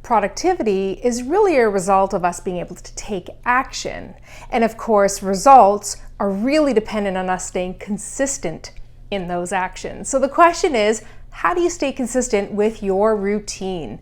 Productivity is really a result of us being able to take action. And of course, results are really dependent on us staying consistent in those actions. So the question is, how do you stay consistent with your routine?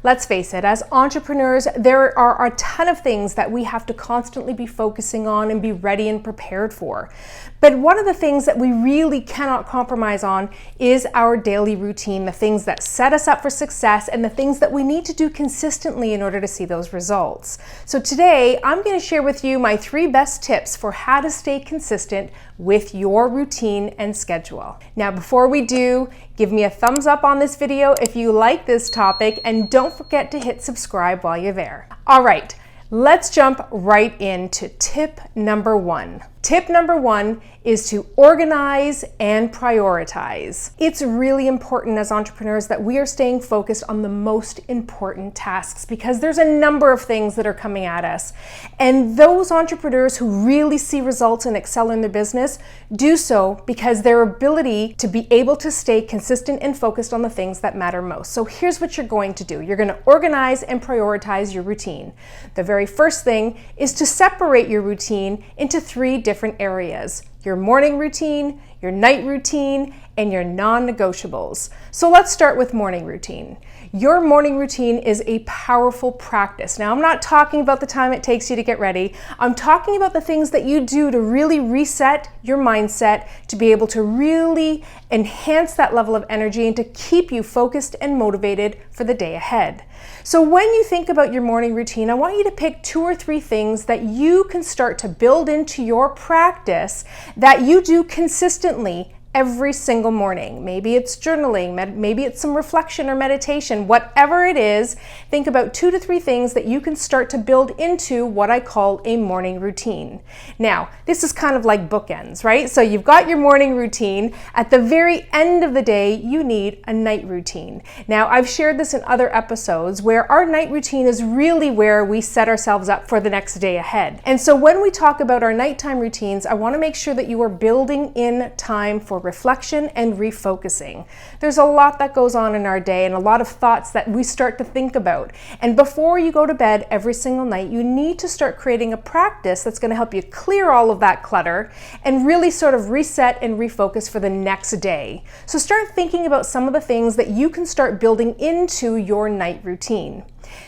Let's face it, as entrepreneurs, there are a ton of things that we have to constantly be focusing on and be ready and prepared for. But one of the things that we really cannot compromise on is our daily routine, the things that set us up for success and the things that we need to do consistently in order to see those results. So today, I'm going to share with you my 3 best tips for how to stay consistent with your routine and schedule. Now, before we do, give me a thumbs up on this video if you like this topic, and don't forget to hit subscribe while you're there. All right, let's jump right into tip number 1. Tip number 1 is to organize and prioritize. It's really important as entrepreneurs that we are staying focused on the most important tasks, because there's a number of things that are coming at us. And those entrepreneurs who really see results and excel in their business do so because their ability to be able to stay consistent and focused on the things that matter most. So here's what you're going to do. You're going to organize and prioritize your routine. The very first thing is to separate your routine into 3 different areas: your morning routine, your night routine, and your non-negotiables. So let's start with morning routine. Your morning routine is a powerful practice. Now, I'm not talking about the time it takes you to get ready. I'm talking about the things that you do to really reset your mindset, to be able to really enhance that level of energy and to keep you focused and motivated for the day ahead. So when you think about your morning routine, I want you to pick 2 or 3 things that you can start to build into your practice that you do consistently every single morning. Maybe it's journaling, maybe it's some reflection or meditation, whatever it is. Think about 2 to 3 things that you can start to build into what I call a morning routine. Now, this is kind of like bookends, right? So you've got your morning routine. At the very end of the day, you need a night routine. Now, I've shared this in other episodes where our night routine is really where we set ourselves up for the next day ahead. And so when we talk about our nighttime routines, I want to make sure that you are building in time for reflection and refocusing. There's a lot that goes on in our day and a lot of thoughts that we start to think about. And before you go to bed every single night, you need to start creating a practice that's going to help you clear all of that clutter and really sort of reset and refocus for the next day. So start thinking about some of the things that you can start building into your night routine.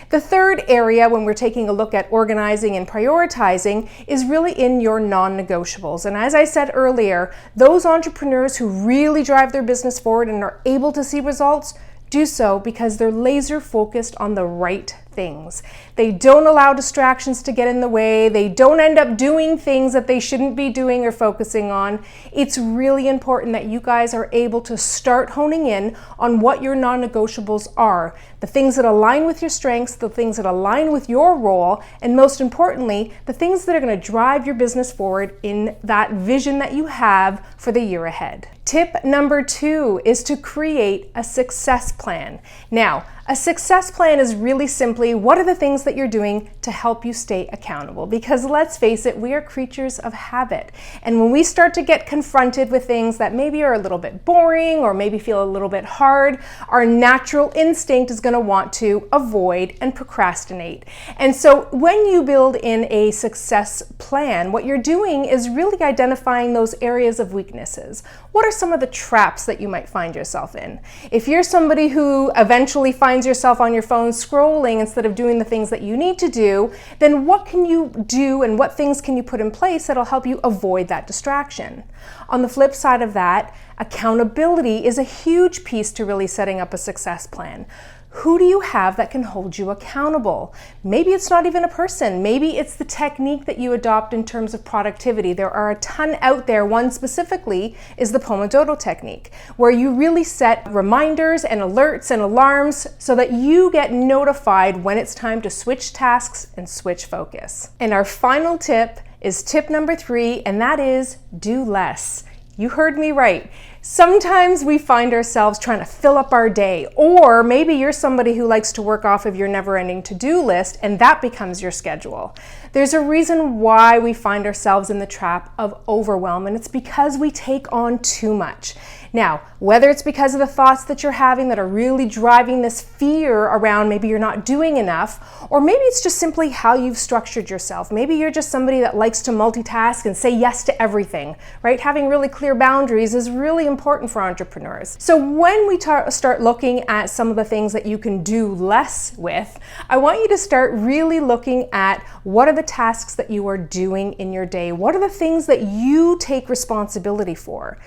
The third area when we're taking a look at organizing and prioritizing is really in your non-negotiables. And as I said earlier, those entrepreneurs who really drive their business forward and are able to see results do so because they're laser focused on the right things. They don't allow distractions to get in the way. They don't end up doing things that they shouldn't be doing or focusing on. It's really important that you guys are able to start honing in on what your non-negotiables are, the things that align with your strengths, the things that align with your role, and most importantly, the things that are going to drive your business forward in that vision that you have for the year ahead. Tip number 2 is to create a success plan. Now, a success plan is really simply what are the things that you're doing to help you stay accountable? Because let's face it, we are creatures of habit. And when we start to get confronted with things that maybe are a little bit boring or maybe feel a little bit hard, our natural instinct is going to want to avoid and procrastinate. And so when you build in a success plan, what you're doing is really identifying those areas of weaknesses. What are some of the traps that you might find yourself in? If you're somebody who eventually finds yourself on your phone scrolling instead of doing the things that you need to do, then what can you do and what things can you put in place that'll help you avoid that distraction? On the flip side of that, accountability is a huge piece to really setting up a success plan. Who do you have that can hold you accountable? Maybe it's not even a person. Maybe it's the technique that you adopt in terms of productivity. There are a ton out there. One specifically is the Pomodoro technique, where you really set reminders and alerts and alarms so that you get notified when it's time to switch tasks and switch focus. And our final tip is tip number 3, and that is do less. You heard me right. Sometimes we find ourselves trying to fill up our day, or maybe you're somebody who likes to work off of your never-ending to-do list and that becomes your schedule. There's a reason why we find ourselves in the trap of overwhelm, and it's because we take on too much. Now, whether it's because of the thoughts that you're having that are really driving this fear around maybe you're not doing enough, or maybe it's just simply how you've structured yourself. Maybe you're just somebody that likes to multitask and say yes to everything, right? Having really clear boundaries is really important for entrepreneurs. So when we start looking at some of the things that you can do less with, I want you to start really looking at what are the tasks that you are doing in your day? What are the things that you take responsibility for?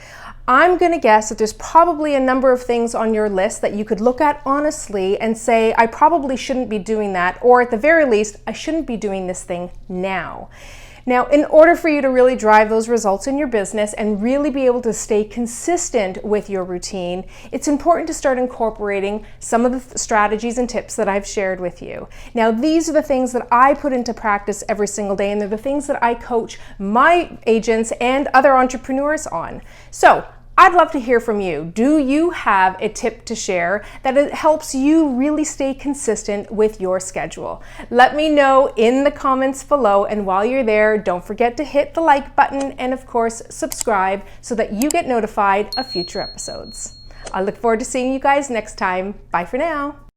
I'm going to guess that there's probably a number of things on your list that you could look at honestly and say, I probably shouldn't be doing that, or at the very least, I shouldn't be doing this thing now. Now, in order for you to really drive those results in your business and really be able to stay consistent with your routine, it's important to start incorporating some of the strategies and tips that I've shared with you. Now, these are the things that I put into practice every single day, and they're the things that I coach my agents and other entrepreneurs on. So, I'd love to hear from you. Do you have a tip to share that it helps you really stay consistent with your schedule? Let me know in the comments below, and while you're there, don't forget to hit the like button and of course subscribe so that you get notified of future episodes. I look forward to seeing you guys next time. Bye for now.